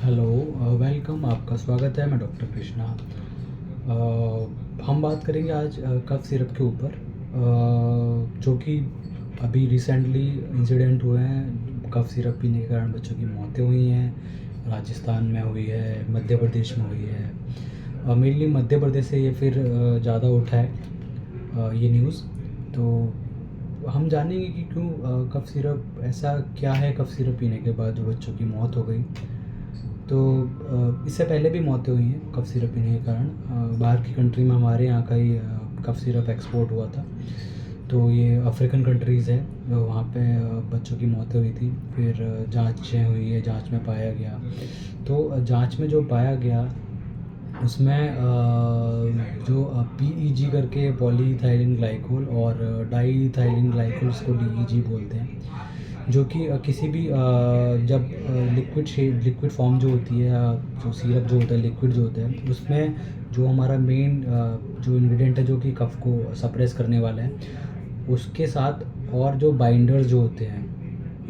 Hello, welcome. आपका स्वागत है। मैं डॉक्टर कृष्णा। हम बात करेंगे आज कफ सिरप के ऊपर, जो कि अभी रिसेंटली इंसिडेंट हुए हैं। कफ सिरप पीने के कारण बच्चों की मौतें हुई हैं। राजस्थान में हुई है, मध्य प्रदेश में हुई है। मेनली मध्य प्रदेश से ये फिर ज़्यादा उठा है ये न्यूज़। तो हम जानेंगे कि क्यों कफ सिरप, ऐसा क्या है कफ सिरप पीने के बाद जो बच्चों की मौत हो गई। तो इससे पहले भी मौतें हुई हैं कफ सिरप पीने के कारण। बाहर की कंट्री में हमारे यहाँ का ही कफ सिरप एक्सपोर्ट हुआ था। तो ये अफ्रीकन कंट्रीज़ है, वहाँ पे बच्चों की मौतें हुई थी। फिर जांचें हुई है, जांच में पाया गया। तो जांच में जो पाया गया उसमें जो पीईजी करके, पॉलीइथाइलिन ग्लाइकोल, और डाईइथाइलिन ग्लाइकोल, इसको डीईजी बोलते हैं, जो कि किसी भी जब लिक्विड फॉर्म जो होती है, जो सिरप जो होता है, लिक्विड जो होता है, उसमें जो हमारा मेन जो इंग्रेडिएंट है जो कि कफ को सप्रेस करने वाला है, उसके साथ और जो बाइंडर्स जो होते हैं,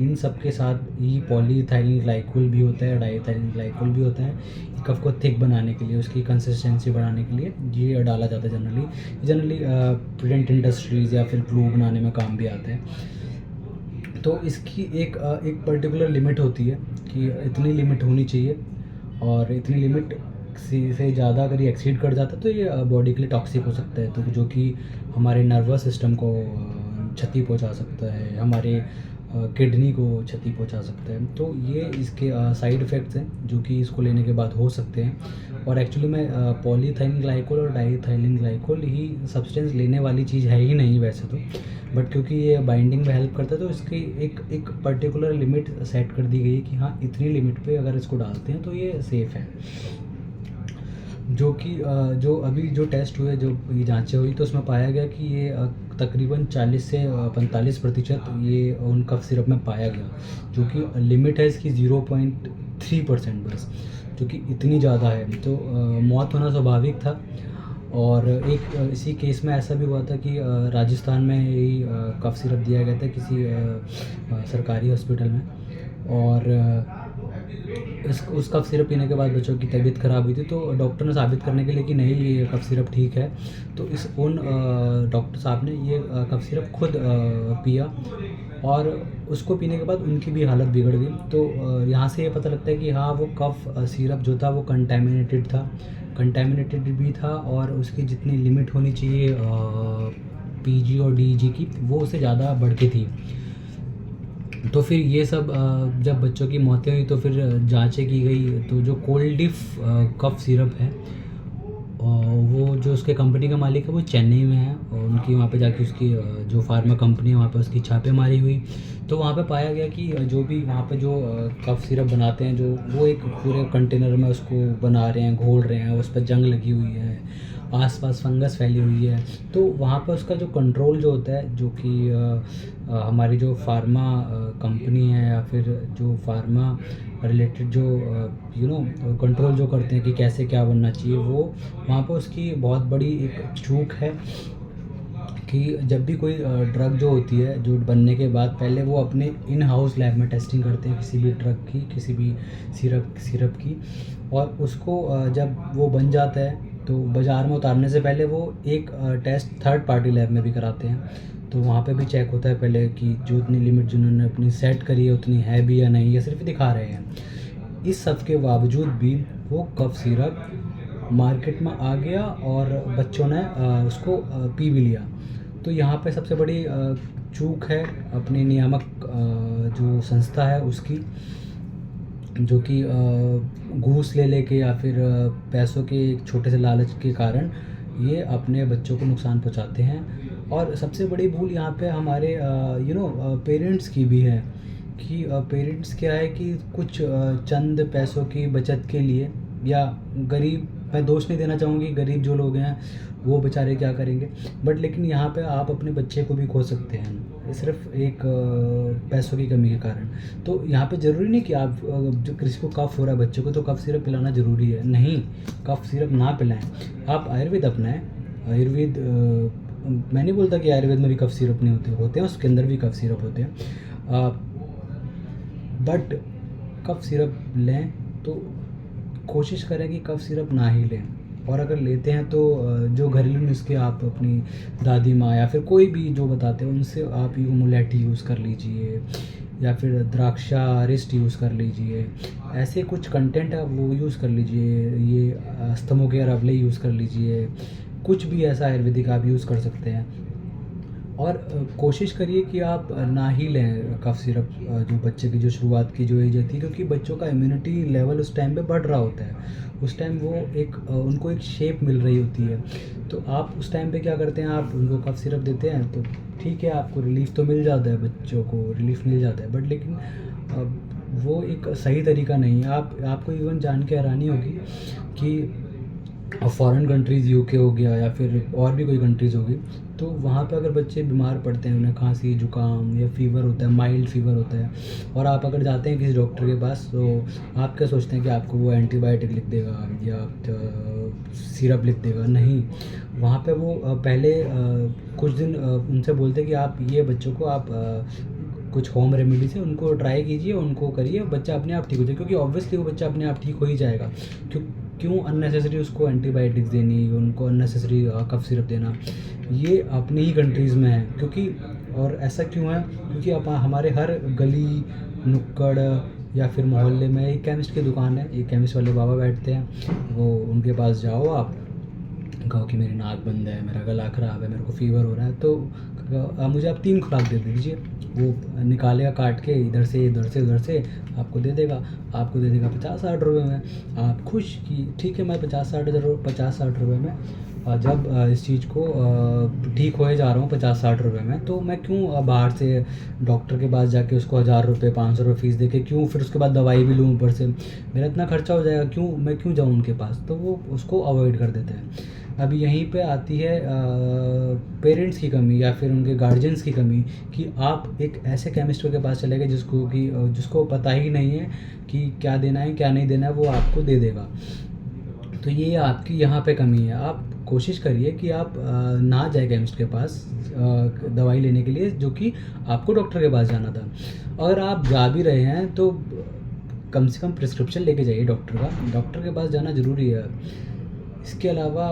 इन सब के साथ ही पॉलीइथाइलिन ग्लाइकोल भी होता है, डाईइथाइलिन ग्लाइकोल भी होता है। कफ को थिक बनाने के लिए, उसकी कंसिस्टेंसी बढ़ाने के लिए ये डाला जाता है जनरली प्रिंट इंडस्ट्रीज़ या फिर ग्लू बनाने में काम भी आता है। तो इसकी एक पर्टिकुलर लिमिट होती है कि इतनी लिमिट होनी चाहिए, और इतनी लिमिट से ज़्यादा अगर ये एक्सीड कर जाता है तो ये बॉडी के लिए टॉक्सिक हो सकता है, तो जो कि हमारे नर्वस सिस्टम को क्षति पहुंचा सकता है, हमारे किडनी को क्षति पहुंचा सकता है। तो ये इसके साइड इफ़ेक्ट्स हैं जो कि इसको लेने के बाद हो सकते हैं। और एक्चुअली में पॉलीइथाइलिन ग्लाइकोल और डाईइथाइलिन ग्लाइकोल ही सब्सटेंस लेने वाली चीज़ है ही नहीं वैसे तो, बट क्योंकि ये बाइंडिंग में हेल्प करता है तो इसकी एक पर्टिकुलर लिमिट सेट कर दी गई है कि हाँ, इतनी लिमिट पे अगर इसको डालते हैं तो ये सेफ़ है। जो कि जो अभी जो टेस्ट हुए, जो ये जांचें हुई, तो उसमें पाया गया कि ये तकरीबन 40 से 45% ये उन कफ सिरप में पाया गया, जो कि लिमिट है इसकी 0.3% बस, जो कि इतनी ज़्यादा है। तो मौत होना स्वाभाविक था। और एक इसी केस में ऐसा भी हुआ था कि राजस्थान में यही कफ सिरप दिया गया था किसी सरकारी हॉस्पिटल में। और इस उस कफ सिरप पीने के बाद बच्चों की तबीयत ख़राब हुई थी, तो डॉक्टर ने साबित करने के लिए कि नहीं, ये कफ सिरप ठीक है, तो उन डॉक्टर साहब ने ये कफ सिरप खुद पिया, और उसको पीने के बाद उनकी भी हालत बिगड़ गई। तो यहाँ से ये पता लगता है कि हाँ, वो कफ सिरप जो था वो कंटेमिनेटेड भी था, और उसकी जितनी लिमिट होनी चाहिए पीजी और डीईजी की, वो उससे ज़्यादा बढ़ के थी। तो फिर ये सब जब बच्चों की मौतें हुई तो फिर जांचें की गई, तो जो कोल्डिफ कफ सिरप है, वो जो उसके कंपनी का मालिक है वो चेन्नई में है, और उनकी वहाँ पे जाके उसकी जो फार्मा कंपनी है वहाँ पे उसकी छापेमारी हुई। तो वहाँ पे पाया गया कि जो भी वहाँ पे जो कफ सिरप बनाते हैं, जो वो एक पूरे कंटेनर में उसको बना रहे हैं, घोल रहे हैं, उस पर जंग लगी हुई है, आसपास फंगस फैली हुई है। तो वहाँ पे उसका जो कंट्रोल जो होता है, जो कि हमारी जो फार्मा कंपनी है या फिर जो फार्मा रिलेटेड जो कंट्रोल जो करते हैं कि कैसे क्या बनना चाहिए, वो वहाँ पर उसकी बहुत बड़ी एक चूक है कि जब भी कोई ड्रग जो होती है, जो बनने के बाद पहले वो अपने इन हाउस लैब में टेस्टिंग करते हैं किसी भी ड्रग की, किसी भी सिरप की, और उसको जब वो बन जाता है तो बाज़ार में उतारने से पहले वो एक टेस्ट थर्ड पार्टी लैब में भी कराते हैं। तो वहाँ पे भी चेक होता है पहले कि जो इतनी लिमिट जिन्होंने अपनी सेट करी है उतनी है भी या नहीं, या सिर्फ दिखा रहे हैं। इस सब के बावजूद भी वो कफ सिरप मार्केट में आ गया और बच्चों ने उसको पी भी लिया। तो यहाँ पे सबसे बड़ी चूक है अपने नियामक जो संस्था है उसकी, जो कि घूस ले लेके या फिर पैसों के एक छोटे से लालच के कारण ये अपने बच्चों को नुकसान पहुंचाते हैं। और सबसे बड़ी भूल यहाँ पे हमारे पेरेंट्स की भी है कि पेरेंट्स क्या है कि कुछ चंद पैसों की बचत के लिए, या गरीब, मैं दोष नहीं देना चाहूँगी, गरीब जो लोग हैं वो बेचारे क्या करेंगे, बट लेकिन यहाँ पे आप अपने बच्चे को भी खो सकते हैं सिर्फ एक पैसों की कमी के कारण। तो यहाँ पे ज़रूरी नहीं कि आप जो किसी को कफ हो रहा है बच्चे को तो कफ सिरप पिलाना ज़रूरी है, नहीं, कफ सिरप ना पिलाएं, आप आयुर्वेद अपनाएं। आयुर्वेद मैं नहीं बोलता कि आयुर्वेद में भी कफ सिरप नहीं होते हैं, उसके अंदर भी कफ सिरप होते हैं, बट कफ सिरप लें तो कोशिश करें कि कफ़ सिरप ना ही लें, और अगर लेते हैं तो जो घरेलू नुस्खे आप अपनी दादी माँ या फिर कोई भी जो बताते हैं उनसे आप ये मुलेठी यूज़ कर लीजिए, या फिर द्राक्षा रिस्ट यूज़ कर लीजिए। ऐसे कुछ कंटेंट आप वो यूज़ कर लीजिए, ये अस्तमों के अरवले यूज़ कर लीजिए, कुछ भी ऐसा आयुर्वेदिक आप यूज़ कर सकते हैं। और कोशिश करिए कि आप ना ही लें कफ़ सिरप जो बच्चे की जो शुरुआत की जो एज होती है, क्योंकि बच्चों का इम्यूनिटी लेवल उस टाइम पे बढ़ रहा होता है। उस टाइम वो एक उनको एक शेप मिल रही होती है। तो आप उस टाइम पे क्या करते हैं, आप उनको कफ़ सिरप देते हैं तो ठीक है, आपको रिलीफ़ तो मिल जाता है, बच्चों को रिलीफ़ मिल जाता है, बट लेकिन वो एक सही तरीका नहीं है। आपको इवन जान के हैरानी होगी कि फ़ॉरेन कंट्रीज़ यूके हो गया या फिर और भी कोई कंट्रीज़ होगी, तो वहाँ पे अगर बच्चे बीमार पड़ते हैं, उन्हें खांसी जुकाम या फ़ीवर होता है, माइल्ड फ़ीवर होता है, और आप अगर जाते हैं किसी डॉक्टर के पास, तो आप क्या सोचते हैं कि आपको वो एंटीबायोटिक लिख देगा या सिरप लिख देगा? नहीं, वहाँ पे वो पहले कुछ दिन उनसे बोलते हैं कि आप ये बच्चों को आप कुछ होम रेमेडी से उनको ट्राई कीजिए, उनको करिए, बच्चा अपने आप ठीक हो जाए, क्योंकि ऑब्वियसली वो बच्चा अपने आप ठीक हो ही जाएगा। क्यों क्यों अननेसेसरी उसको एंटीबायोटिक्स देनी, उनको अननेसेसरी कफ सिरप देना, ये अपनी ही कंट्रीज़ में है। क्योंकि और ऐसा क्यों है, क्योंकि अब हमारे हर गली नुक्कड़ या फिर मोहल्ले में एक केमिस्ट की दुकान है, एक केमिस्ट वाले बाबा बैठते हैं, वो उनके पास जाओ आप, कहो कि मेरी नाक बंद है, मेरा गला ख़राब है, मेरे को फ़ीवर हो रहा है, तो मुझे आप 3 खुराक दे दीजिए। वो निकालेगा काट के, इधर से उधर से उधर से आपको दे देगा। आपको दे देगा 50-60 रुपए में। आप खुश कि ठीक है, मैं 50-60 रुपए में जब इस चीज़ को ठीक होए जा रहा हूँ 50-60 रुपए में, तो मैं क्यों बाहर से डॉक्टर के पास जाके उसको 1000 रुपये 500 रुपये फ़ीस देके क्यों फिर उसके बाद दवाई भी लूँ ऊपर से, मेरा इतना खर्चा हो जाएगा, मैं क्यों जाऊँ उनके पास? तो वो उसको अवॉइड कर देते हैं। अभी यहीं पे आती है पेरेंट्स की कमी या फिर उनके गार्जियंस की कमी, कि आप एक ऐसे केमिस्ट के पास चले गए जिसको पता ही नहीं है कि क्या देना है क्या नहीं देना है, वो आपको दे देगा। तो ये आपकी यहाँ पे कमी है। आप कोशिश करिए कि आप ना जाए केमिस्ट के पास दवाई लेने के लिए, जो कि आपको डॉक्टर के पास जाना था। अगर आप जा भी रहे हैं तो कम से कम प्रिस्क्रिप्शन लेके जाइए डॉक्टर का, डॉक्टर के पास जाना ज़रूरी है। इसके अलावा